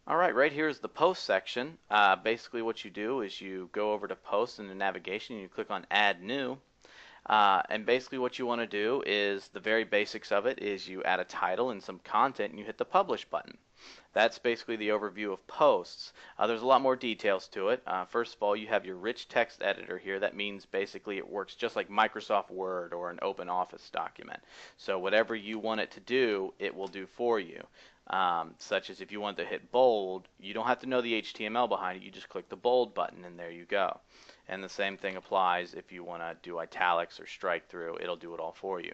Alright, right here is the post section. Basically what you do is you go over to post in the navigation and you click on add new. And basically what you want to do is the very basics of it is you add a title and some content and you hit the publish button. That's basically the overview of posts. There's a lot more details to it. First of all, you have your rich text editor here. That means basically it works just like Microsoft Word or an open office document. So whatever you want it to do, it will do for you. Such as if you want to hit bold, you don't have to know the HTML behind it. You just click the bold button and there you go. And the same thing applies if you want to do italics or strike through. It'll do it all for you.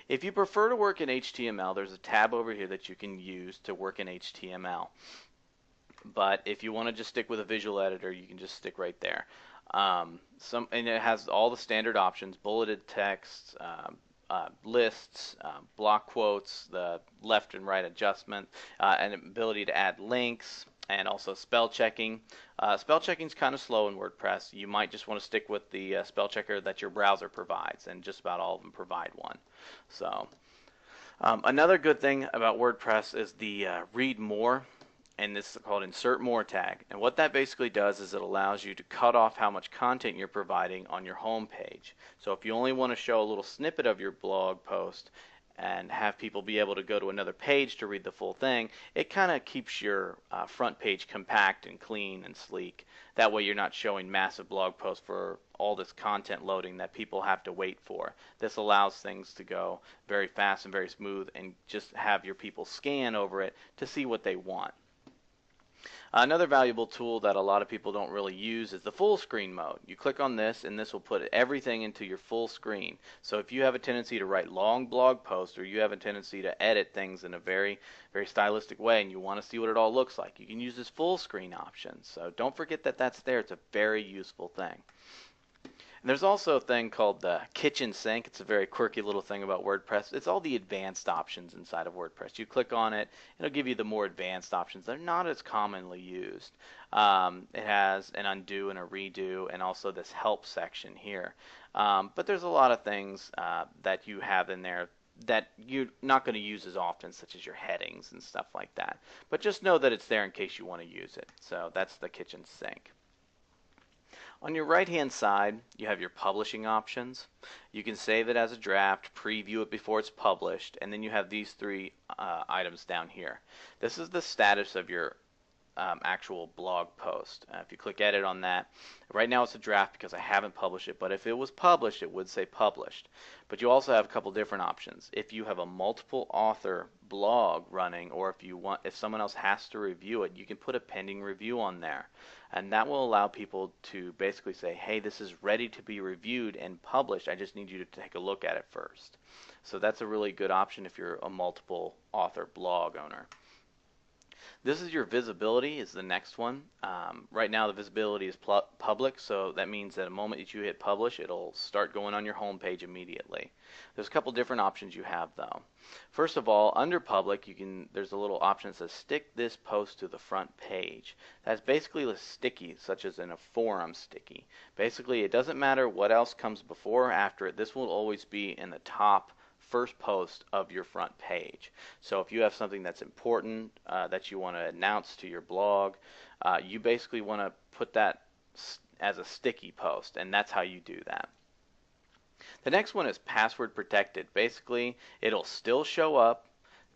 If you prefer to work in HTML, there's a tab over here that you can use to work in HTML. But if you want to just stick with a visual editor, you can just stick right there. And it has all the standard options: bulleted text, lists, block quotes, the left and right adjustment, and ability to add links, and also spell checking. Spell checking is kind of slow in WordPress. You might just want to stick with the spell checker that your browser provides, and just about all of them provide one. So another good thing about WordPress is the read more, and this is called insert more tag. And what that basically does is it allows you to cut off how much content you're providing on your home page. So if you only want to show a little snippet of your blog post and have people be able to go to another page to read the full thing, it kind of keeps your front page compact and clean and sleek. That way you're not showing massive blog posts for all this content loading that people have to wait for. This allows things to go very fast and very smooth, and just have your people scan over it to see what they want. Another valuable tool that a lot of people don't really use is the full screen mode. You click on this and this will put everything into your full screen. So if you have a tendency to write long blog posts, or you have a tendency to edit things in a very stylistic way and you want to see what it all looks like, you can use this full screen option. So don't forget that that's there. It's a very useful thing. And there's also a thing called the kitchen sink. It's a very quirky little thing about WordPress. It's all the advanced options inside of WordPress. You click on it, it'll give you the more advanced options. They're not as commonly used. It has an undo and a redo, and also this help section here. But there's a lot of things that you have in there that you're not going to use as often, such as your headings and stuff like that. But just know that it's there in case you want to use it. So that's the kitchen sink. On your right hand side, you have your publishing options. You can save it as a draft, preview it before it's published, and then you have these three items down here. This is the status of your actual blog post. If you click edit on that, right now it's a draft because I haven't published it, but if it was published, it would say published. But you also have a couple different options. If you have a multiple author blog running, or if someone else has to review it, you can put a pending review on there. And that will allow people to basically say, hey, this is ready to be reviewed and published. I just need you to take a look at it first. So that's a really good option if you're a multiple author blog owner. This is your visibility, is the next one. Right now the visibility is public, so that means that the moment that you hit publish, it'll start going on your home page immediately. There's a couple different options you have though. First of all, under public, there's a little option that says stick this post to the front page. That's basically a sticky, such as in a forum sticky. Basically, it doesn't matter what else comes before or after it. This will always be in the top first post of your front page. So if you have something that's important that you want to announce to your blog, you basically want to put that as a sticky post, and that's how you do that. The next one is password protected. Basically, it'll still show up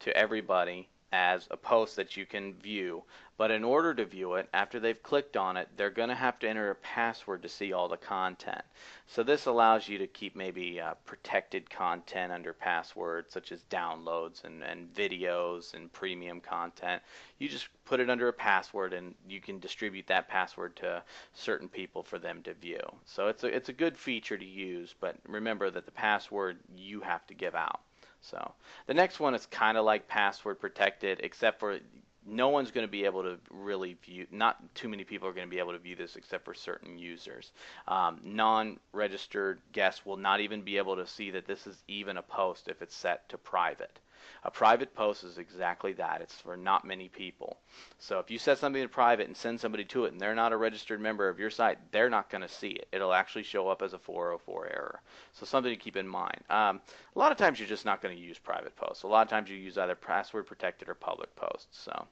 to everybody as a post that you can view, but in order to view it, after they've clicked on it, they're going to have to enter a password to see all the content. So this allows you to keep maybe protected content under passwords, such as downloads and videos and premium content. You just put it under a password and you can distribute that password to certain people for them to view. So it's a good feature to use, but remember that the password you have to give out. So the next one is kind of like password protected, except for no one's going to be able to really view, not too many people are going to be able to view this except for certain users. Non-registered guests will not even be able to see that this is even a post if it's set to private. A private post is exactly that. It's for not many people. So if you set something to private and send somebody to it and they're not a registered member of your site, they're not going to see it. It'll actually show up as a 404 error. So something to keep in mind. A lot of times you're just not going to use private posts. A lot of times you use either password protected or public posts. So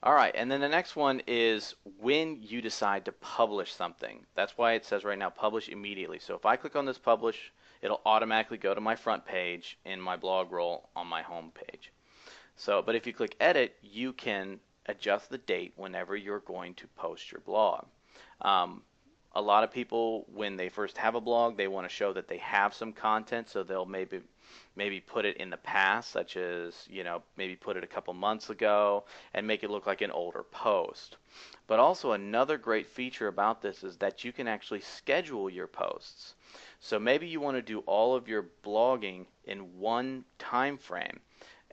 All right, and then the next one is when you decide to publish something. That's why it says right now publish immediately. So if I click on this publish, it'll automatically go to my front page in my blog roll on my home page. So, but if you click edit, you can adjust the date whenever you're going to post your blog. A lot of people, when they first have a blog, they want to show that they have some content, so they'll maybe put it in the past, such as, maybe put it a couple months ago and make it look like an older post. But also another great feature about this is that you can actually schedule your posts. So maybe you want to do all of your blogging in one time frame,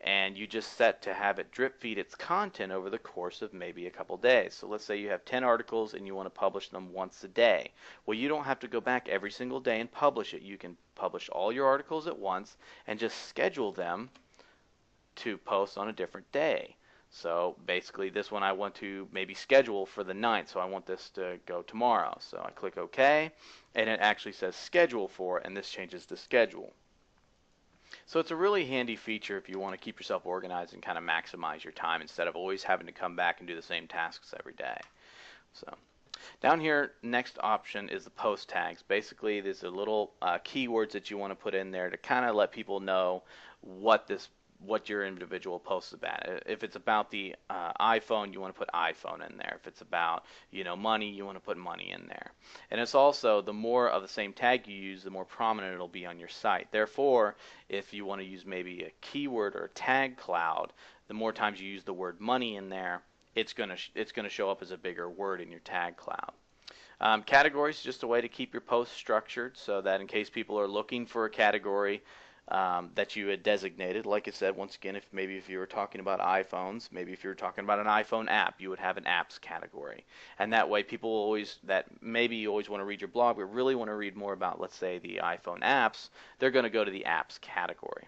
and you just set to have it drip feed its content over the course of maybe a couple days. So let's say you have 10 articles and you want to publish them once a day. Well, you don't have to go back every single day and publish it. You can publish all your articles at once and just schedule them to post on a different day. So basically this one I want to maybe schedule for the 9th, so I want this to go tomorrow. So I click OK, and it actually says schedule for, and this changes the schedule. So it's a really handy feature if you want to keep yourself organized and kind of maximize your time instead of always having to come back and do the same tasks every day. So down here, next option is the post tags. Basically, these are little keywords that you want to put in there to kind of let people know what your individual post is about. If it's about the iPhone, you want to put iPhone in there. If it's about money, you want to put money in there. And it's also, the more of the same tag you use, the more prominent it'll be on your site. Therefore, if you want to use maybe a keyword or a tag cloud, the more times you use the word money in there, it's gonna show up as a bigger word in your tag cloud. Categories is just a way to keep your posts structured so that in case people are looking for a category that you had designated, like I said, once again, if you were talking about iPhones, maybe if you were talking about an iPhone app, you would have an apps category. And that way people always, that maybe you always want to read your blog, but really want to read more about, let's say, the iPhone apps, they're going to go to the apps category.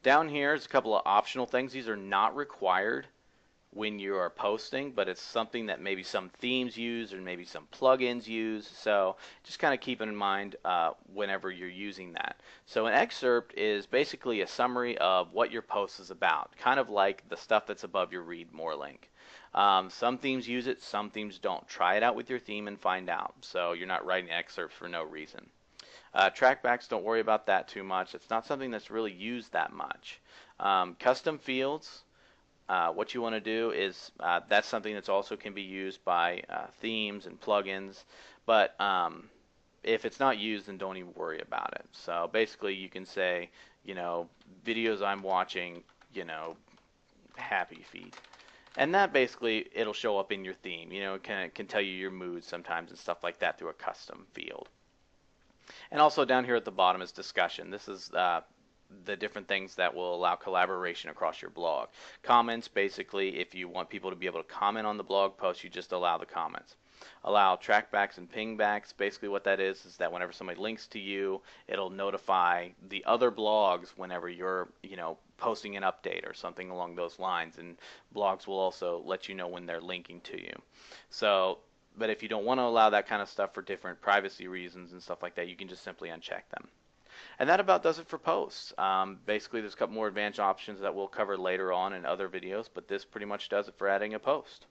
Down here is a couple of optional things. These are not required when you are posting, but it's something that maybe some themes use or maybe some plugins use, so just kind of keep it in mind whenever you're using that. So an excerpt is basically a summary of what your post is about, kind of like the stuff that's above your read more link. Some themes use it, some themes don't. Try it out with your theme and find out, so you're not writing excerpts for no reason. Trackbacks, don't worry about that too much. It's not something that's really used that much. Custom fields, what you want to do is that's something that's also can be used by themes and plugins, but if it's not used, then don't even worry about it. So basically you can say, videos I'm watching, happy feed. And that basically, it'll show up in your theme. It can tell you your mood sometimes and stuff like that through a custom field. And also down here at the bottom is discussion. This is the different things that will allow collaboration across your blog. Comments, basically, if you want people to be able to comment on the blog post, you just allow the comments. Allow trackbacks and pingbacks. Basically what that is that whenever somebody links to you, it'll notify the other blogs whenever you're, posting an update or something along those lines, and blogs will also let you know when they're linking to you. So, but if you don't want to allow that kind of stuff for different privacy reasons and stuff like that, you can just simply uncheck them. And that about does it for posts. Basically, there's a couple more advanced options that we'll cover later on in other videos, but this pretty much does it for adding a post.